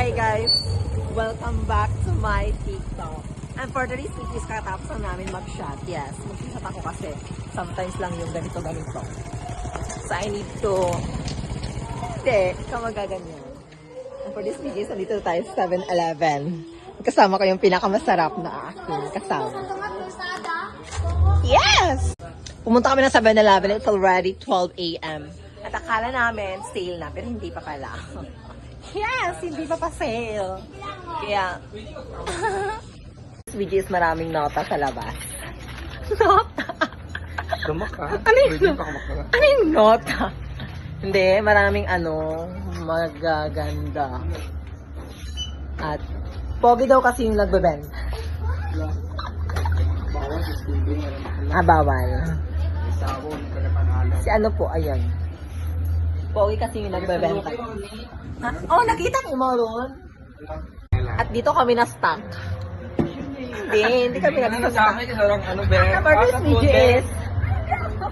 Hi guys! Welcome back to my TikTok. And for today's video, kakatapos na namin mag-shot. Yes, mag-shot ako kasi sometimes lang yung ganito-ganito. So I need to... Hindi, ka magaganyan. And for this video, nandito tayo sa 7-Eleven. Kasama ko yung pinakamasarap na aking kasama. Yes! Pumunta kami ng 7-Eleven. It's already 12 a.m. At akala namin sale na, pero hindi pa pala. Yes, hindi pa sale. Kaya, this video is maraming nota sa labas. Nota? Dumak ka? Ano yung nota? Hindi, maraming magaganda. At, pogi daw kasi yung nagbebenta. Bawal. Si ano po, ayan. Pogi kasi yung nagbebenta. Ha? Oh, nakita mo mo ron? At dito kami na-stuck. Hindi kami na-stuck. For this video is,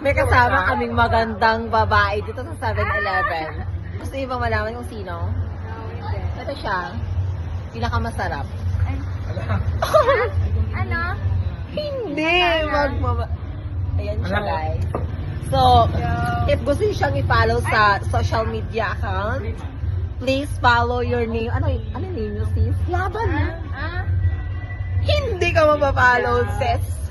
may kasama kaming magandang babae dito sa 7-Eleven. Gusto niyo bang malaman kung sino? Ito siya. Pinakamasarap. Ano? Hindi! Ayan siya, guys. So, if gusto niyo siyang i-follow sa social media account, please follow your name. Ano name niyo, sis? Laban na. Hindi ka mapapollow, sis.